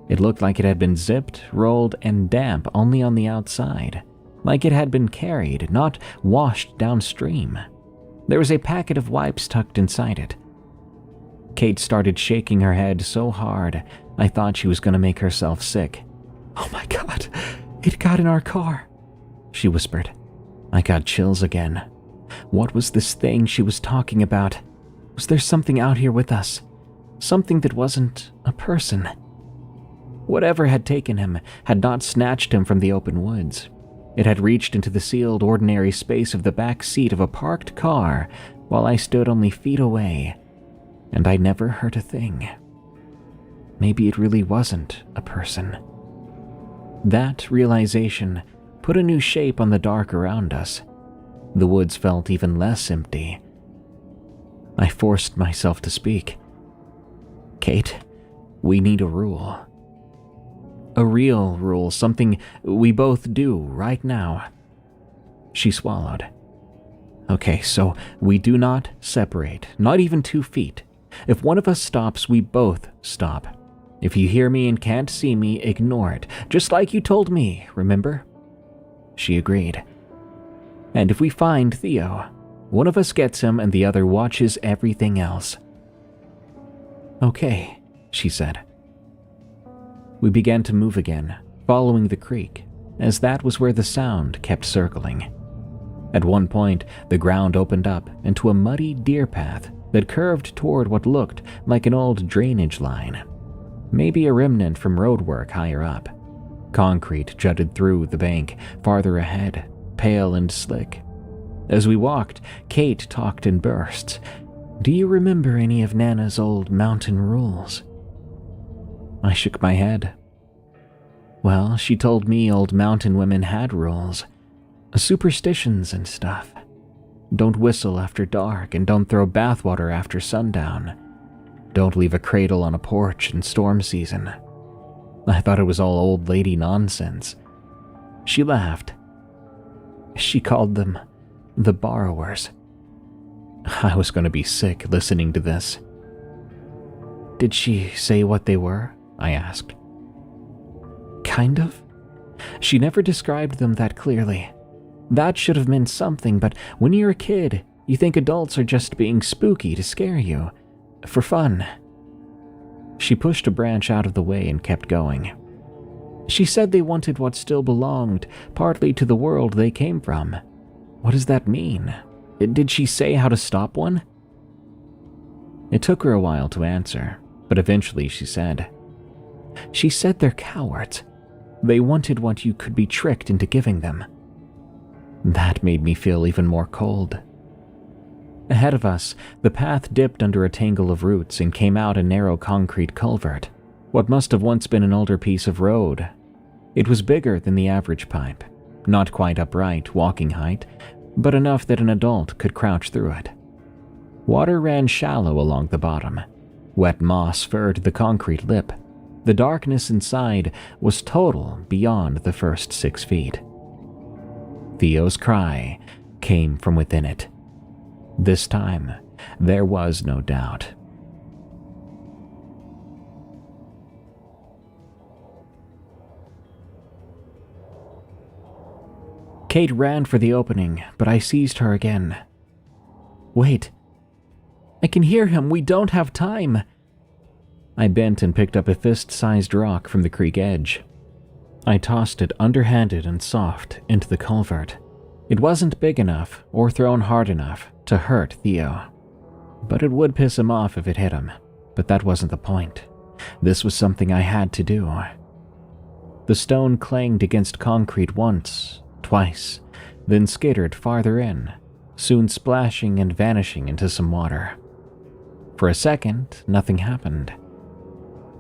It looked like it had been zipped, rolled, and damp only on the outside, like it had been carried, not washed downstream. There was a packet of wipes tucked inside it. Kate started shaking her head so hard, I thought she was going to make herself sick. Oh my God, it got in our car, she whispered. I got chills again. What was this thing she was talking about? Was there something out here with us? Something that wasn't a person? Whatever had taken him had not snatched him from the open woods. It had reached into the sealed, ordinary space of the back seat of a parked car while I stood only feet away, and I never heard a thing. Maybe it really wasn't a person. That realization put a new shape on the dark around us. The woods felt even less empty. I forced myself to speak. Kate, we need a rule. A real rule, something we both do right now. She swallowed. Okay, so we do not separate, not even 2 feet. If one of us stops, we both stop. If you hear me and can't see me, ignore it, just like you told me, remember? She agreed. And if we find Theo, one of us gets him and the other watches everything else. Okay, she said. We began to move again, following the creek, as that was where the sound kept circling. At one point, the ground opened up into a muddy deer path that curved toward what looked like an old drainage line, maybe a remnant from roadwork higher up. Concrete jutted through the bank farther ahead, pale and slick. As we walked, Kate talked in bursts. Do you remember any of Nana's old mountain rules? I shook my head. Well, she told me old mountain women had rules, superstitions and stuff. Don't whistle after dark and don't throw bathwater after sundown. Don't leave a cradle on a porch in storm season. I thought it was all old lady nonsense. She laughed. She called them the borrowers. I was going to be sick listening to this. Did she say what they were? I asked. Kind of, She never described them that clearly. That should have meant something, but when you're a kid, you think adults are just being spooky to scare you. For fun. She pushed a branch out of the way and kept going. She said they wanted what still belonged, partly to the world they came from. What does that mean? Did she say how to stop one? It took her a while to answer, but eventually she said they're cowards. They wanted what you could be tricked into giving them. That made me feel even more cold. Ahead of us, the path dipped under a tangle of roots and came out a narrow concrete culvert, what must have once been an older piece of road. It was bigger than the average pipe, not quite upright, walking height, but enough that an adult could crouch through it. Water ran shallow along the bottom. Wet moss furred the concrete lip. The darkness inside was total beyond the first 6 feet. Theo's cry came from within it. This time, there was no doubt. Kate ran for the opening, but I seized her again. Wait. I can hear him. We don't have time. I bent and picked up a fist-sized rock from the creek edge. I tossed it underhanded and soft into the culvert. It wasn't big enough or thrown hard enough to hurt Theo, but it would piss him off if it hit him. But that wasn't the point. This was something I had to do. The stone clanged against concrete once, twice, then skittered farther in, soon splashing and vanishing into some water. For a second, nothing happened.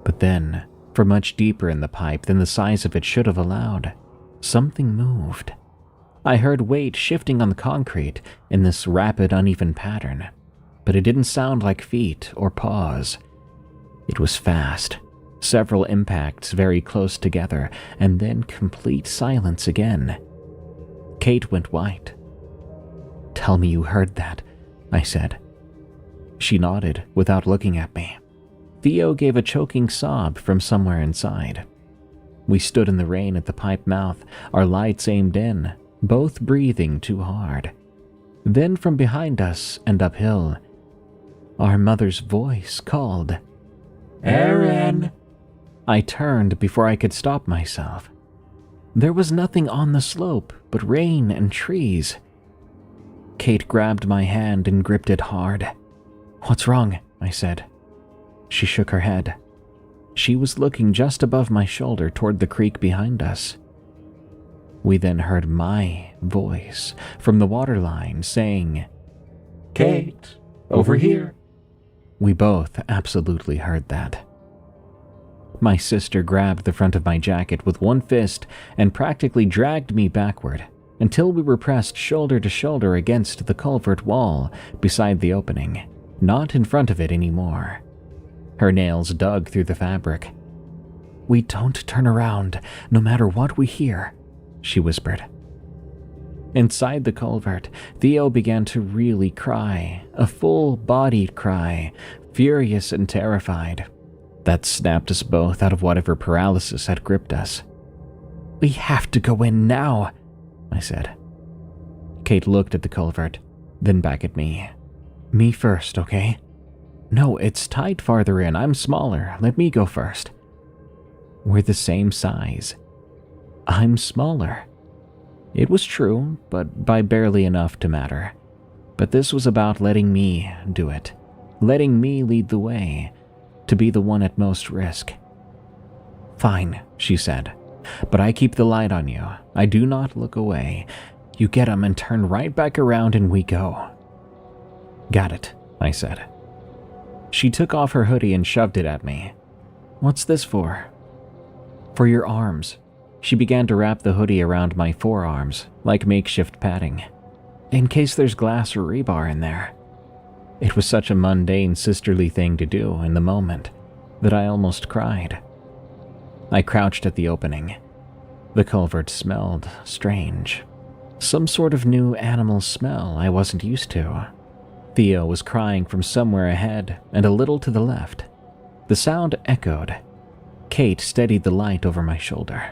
But then, from much deeper in the pipe than the size of it should have allowed, something moved. I heard weight shifting on the concrete in this rapid, uneven pattern, but it didn't sound like feet or paws. It was fast, several impacts very close together, and then complete silence again. Kate went white. "Tell me you heard that," I said. She nodded without looking at me. Theo gave a choking sob from somewhere inside. We stood in the rain at the pipe mouth, our lights aimed in, both breathing too hard. Then from behind us and uphill, our mother's voice called, "Aaron!" I turned before I could stop myself. There was nothing on the slope but rain and trees. Kate grabbed my hand and gripped it hard. "What's wrong?" I said. She shook her head. She was looking just above my shoulder toward the creek behind us. We then heard my voice from the waterline saying, "Kate, over here." We both absolutely heard that. My sister grabbed the front of my jacket with one fist and practically dragged me backward until we were pressed shoulder to shoulder against the culvert wall beside the opening, not in front of it anymore. Her nails dug through the fabric. "We don't turn around, no matter what we hear," she whispered. Inside the culvert, Theo began to really cry, a full-bodied cry, furious and terrified. That snapped us both out of whatever paralysis had gripped us. "We have to go in now," I said. Kate looked at the culvert, then back at me. "Me first, okay?" "No, it's tight farther in. I'm smaller. Let me go first." "We're the same size." "I'm smaller." It was true, but by barely enough to matter. But this was about letting me do it, letting me lead the way, to be the one at most risk. "Fine," she said, "but I keep the light on you. I do not look away. You get 'em and turn right back around and we go." "Got it," I said. She took off her hoodie and shoved it at me. "What's this for?" "For your arms." She began to wrap the hoodie around my forearms, like makeshift padding, in case there's glass or rebar in there. It was such a mundane, sisterly thing to do in the moment that I almost cried. I crouched at the opening. The culvert smelled strange. Some sort of new animal smell I wasn't used to. Theo was crying from somewhere ahead and a little to the left. The sound echoed. Kate steadied the light over my shoulder.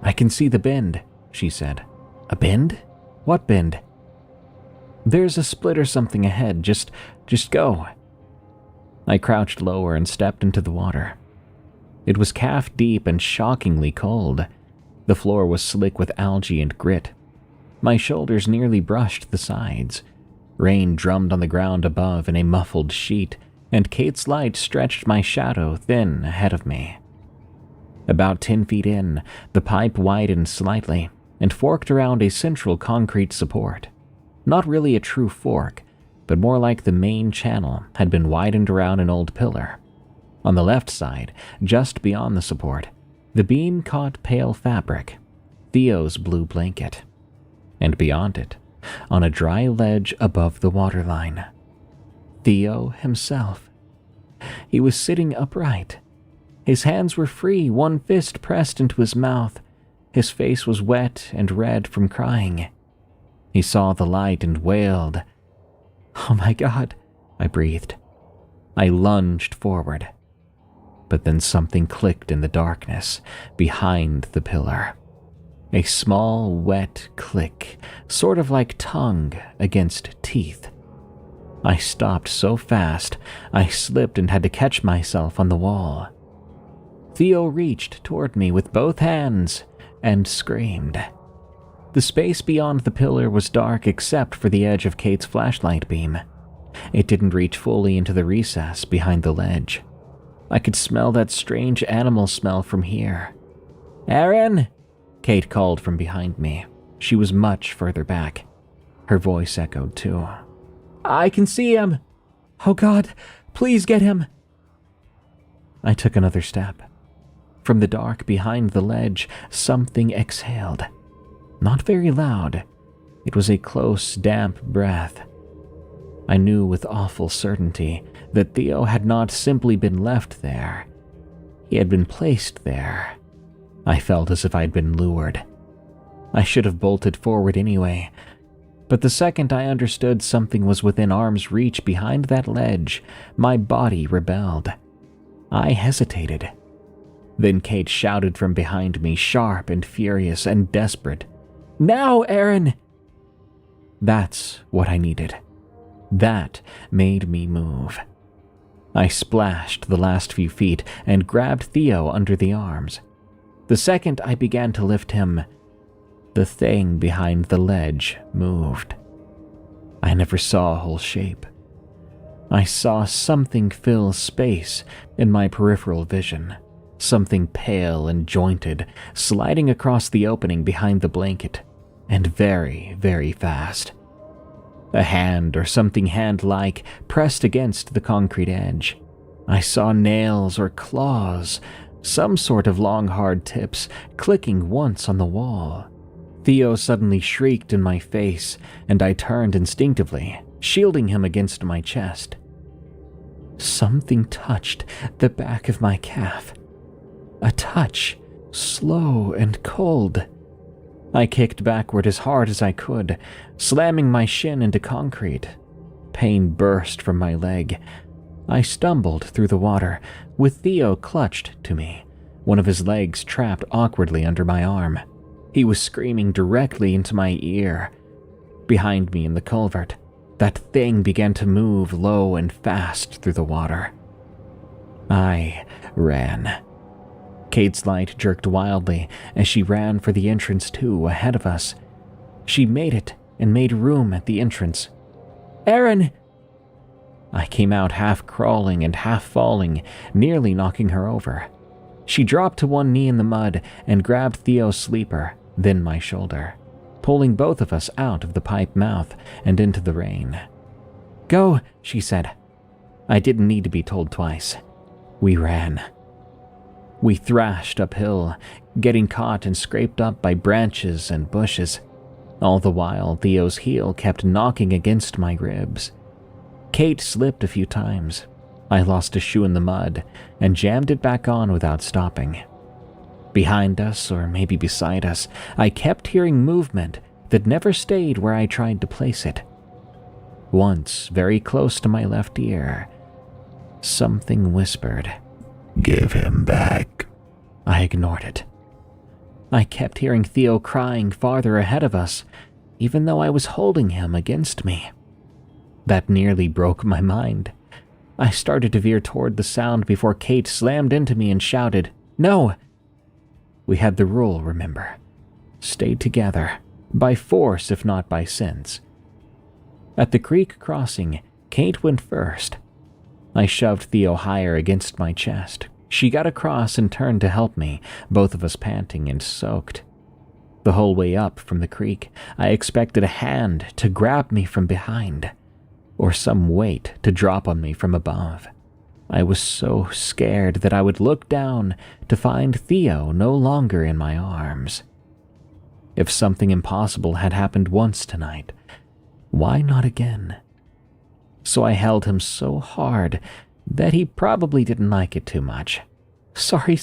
"I can see the bend," she said. "A bend? What bend?" "There's a split or something ahead. Just go." I crouched lower and stepped into the water. It was calf deep and shockingly cold. The floor was slick with algae and grit. My shoulders nearly brushed the sides. Rain drummed on the ground above in a muffled sheet, and Kate's light stretched my shadow thin ahead of me. About 10 feet in, the pipe widened slightly and forked around a central concrete support. Not really a true fork, but more like the main channel had been widened around an old pillar. On the left side, just beyond the support, the beam caught pale fabric, Theo's blue blanket. And beyond it, on a dry ledge above the waterline, Theo himself. He was sitting upright. His hands were free, one fist pressed into his mouth. His face was wet and red from crying. He saw the light and wailed. "Oh my God," I breathed. I lunged forward. But then something clicked in the darkness behind the pillar. A small, wet click, sort of like tongue against teeth. I stopped so fast, I slipped and had to catch myself on the wall. Theo reached toward me with both hands and screamed. The space beyond the pillar was dark except for the edge of Kate's flashlight beam. It didn't reach fully into the recess behind the ledge. I could smell that strange animal smell from here. "Aaron!" Kate called from behind me. She was much further back. Her voice echoed too. "I can see him! Oh God, please get him!" I took another step. From the dark behind the ledge, something exhaled. Not very loud. It was a close, damp breath. I knew with awful certainty that Theo had not simply been left there. He had been placed there. I felt as if I'd been lured. I should have bolted forward anyway, but the second I understood something was within arm's reach behind that ledge, my body rebelled. I hesitated. Then Kate shouted from behind me, sharp and furious and desperate. "Now, Aaron!" That's what I needed. That made me move. I splashed the last few feet and grabbed Theo under the arms. The second I began to lift him, the thing behind the ledge moved. I never saw a whole shape. I saw something fill space in my peripheral vision, something pale and jointed, sliding across the opening behind the blanket, and very, very fast. A hand or something hand-like pressed against the concrete edge. I saw nails or claws, some sort of long hard tips, clicking once on the wall. Theo suddenly shrieked in my face, and I turned instinctively, shielding him against my chest. Something touched the back of my calf. A touch, slow and cold. I kicked backward as hard as I could, slamming my shin into concrete. Pain burst from my leg. I stumbled through the water, with Theo clutched to me, one of his legs trapped awkwardly under my arm. He was screaming directly into my ear. Behind me in the culvert, that thing began to move low and fast through the water. I ran. Kate's light jerked wildly as she ran for the entrance too, ahead of us. She made it and made room at the entrance. "Aaron!" I came out half crawling and half falling, nearly knocking her over. She dropped to one knee in the mud and grabbed Theo's sleeper, then my shoulder, pulling both of us out of the pipe mouth and into the rain. "Go," she said. I didn't need to be told twice. We ran. We thrashed uphill, getting caught and scraped up by branches and bushes. All the while, Theo's heel kept knocking against my ribs. Kate slipped a few times. I lost a shoe in the mud and jammed it back on without stopping. Behind us, or maybe beside us, I kept hearing movement that never stayed where I tried to place it. Once, very close to my left ear, something whispered, "Give him back." I ignored it. I kept hearing Theo crying farther ahead of us, even though I was holding him against me. That nearly broke my mind. I started to veer toward the sound before Kate slammed into me and shouted, "No!" We had the rule, remember. Stay together, by force if not by sense. At the creek crossing, Kate went first. I shoved Theo higher against my chest. She got across and turned to help me, both of us panting and soaked. The whole way up from the creek, I expected a hand to grab me from behind, or some weight to drop on me from above. I was so scared that I would look down to find Theo no longer in my arms. If something impossible had happened once tonight, why not again? So I held him so hard that he probably didn't like it too much. Sorry,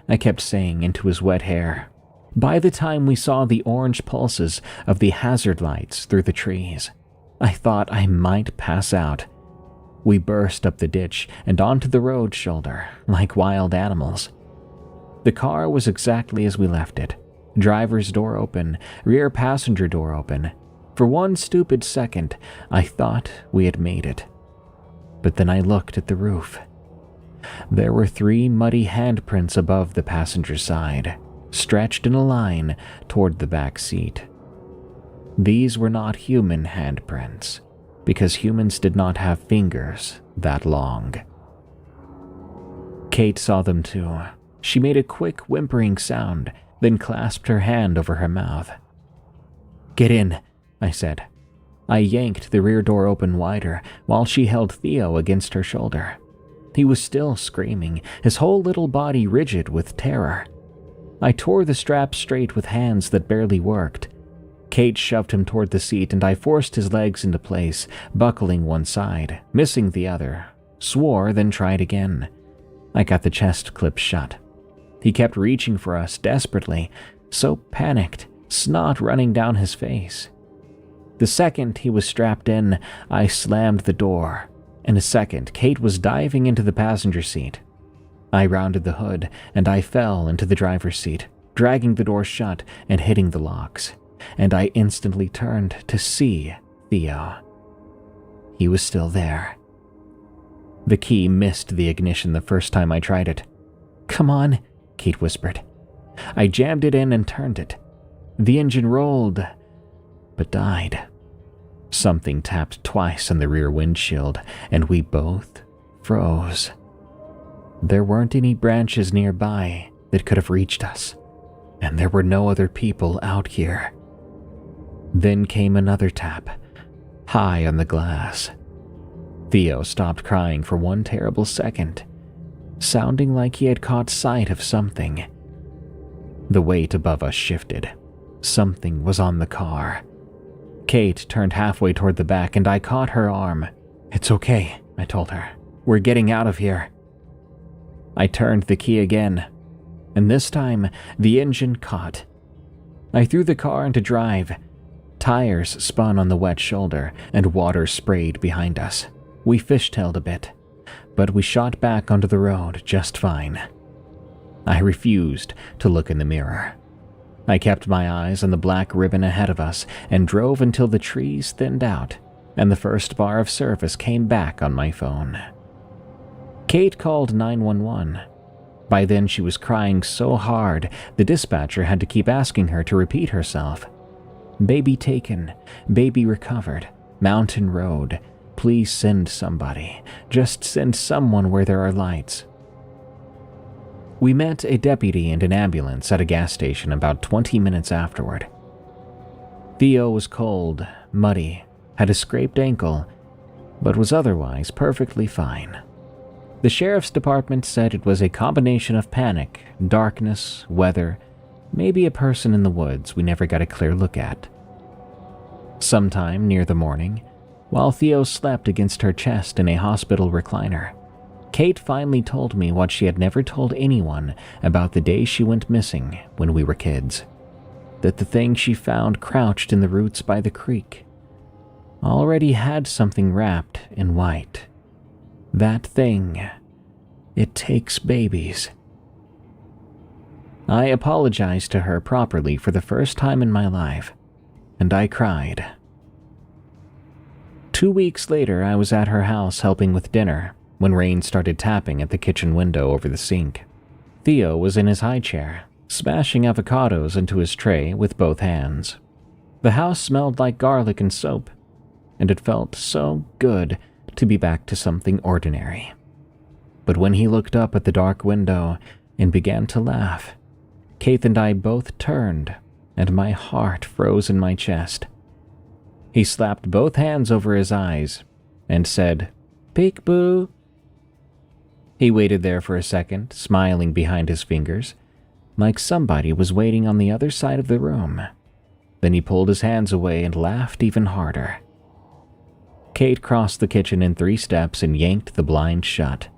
I kept saying into his wet hair. By the time we saw the orange pulses of the hazard lights through the trees, I thought I might pass out. We burst up the ditch and onto the road shoulder like wild animals. The car was exactly as we left it. Driver's door open, rear passenger door open. For one stupid second, I thought we had made it. But then I looked at the roof. There were 3 muddy handprints above the passenger side, stretched in a line toward the back seat. These were not human handprints, because humans did not have fingers that long. Kate saw them too. She made a quick whimpering sound, then clasped her hand over her mouth. "Get in," I said. I yanked the rear door open wider while she held Theo against her shoulder. He was still screaming, his whole little body rigid with terror. I tore the strap straight with hands that barely worked. Kate shoved him toward the seat and I forced his legs into place, buckling one side, missing the other, swore, then tried again. I got the chest clip shut. He kept reaching for us desperately, so panicked, snot running down his face. The second he was strapped in, I slammed the door. In a second, Kate was diving into the passenger seat. I rounded the hood, and I fell into the driver's seat, dragging the door shut and hitting the locks. And I instantly turned to see Theo. He was still there. The key missed the ignition the first time I tried it. "Come on," Kate whispered. I jammed it in and turned it. The engine rolled, but died. Something tapped twice on the rear windshield, and we both froze. There weren't any branches nearby that could have reached us, and there were no other people out here. Then came another tap, high on the glass. Theo stopped crying for one terrible second, sounding like he had caught sight of something. The weight above us shifted. Something was on the car. Kate turned halfway toward the back and I caught her arm. "It's okay," I told her. "We're getting out of here." I turned the key again, and this time the engine caught. I threw the car into drive. Tires spun on the wet shoulder and water sprayed behind us. We fishtailed a bit, but we shot back onto the road just fine. I refused to look in the mirror. I kept my eyes on the black ribbon ahead of us and drove until the trees thinned out and the first bar of service came back on my phone. Kate called 911. By then she was crying so hard the dispatcher had to keep asking her to repeat herself. "Baby taken, baby recovered, Mountain Road, please send somebody, just send someone where there are lights." We met a deputy and an ambulance at a gas station about 20 minutes afterward. Theo was cold, muddy, had a scraped ankle, but was otherwise perfectly fine. The sheriff's department said it was a combination of panic, darkness, weather, maybe a person in the woods we never got a clear look at. Sometime near the morning, while Theo slept against her chest in a hospital recliner, Kate finally told me what she had never told anyone about the day she went missing when we were kids. That the thing she found crouched in the roots by the creek already had something wrapped in white. That thing, it takes babies. I apologized to her properly for the first time in my life, and I cried. 2 weeks later, I was at her house helping with dinner when rain started tapping at the kitchen window over the sink. Theo was in his high chair, smashing avocados into his tray with both hands. The house smelled like garlic and soap, and it felt so good to be back to something ordinary. But when he looked up at the dark window and began to laugh, Keith and I both turned, and my heart froze in my chest. He slapped both hands over his eyes and said, "Peek-boo." He waited there for a second, smiling behind his fingers, like somebody was waiting on the other side of the room. Then he pulled his hands away and laughed even harder. Kate crossed the kitchen in 3 steps and yanked the blind shut.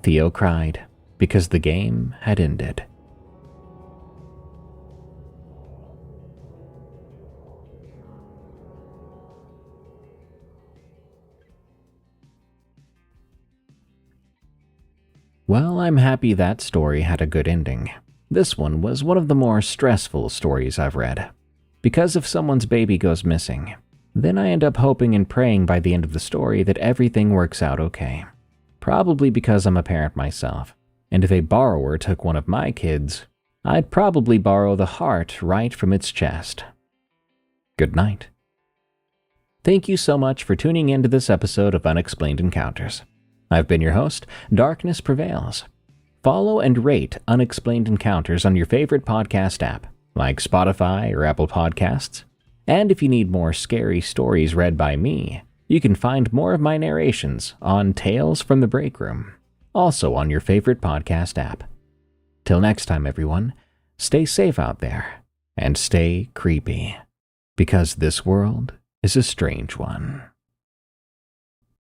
Theo cried because the game had ended. Well, I'm happy that story had a good ending. This one was one of the more stressful stories I've read. Because if someone's baby goes missing, then I end up hoping and praying by the end of the story that everything works out okay. Probably because I'm a parent myself, and if a borrower took one of my kids, I'd probably borrow the heart right from its chest. Good night. Thank you so much for tuning in to this episode of Unexplained Encounters. I've been your host, Darkness Prevails. Follow and rate Unexplained Encounters on your favorite podcast app, like Spotify or Apple Podcasts. And if you need more scary stories read by me, you can find more of my narrations on Tales from the Break Room, also on your favorite podcast app. Till next time, everyone, stay safe out there and stay creepy, because this world is a strange one.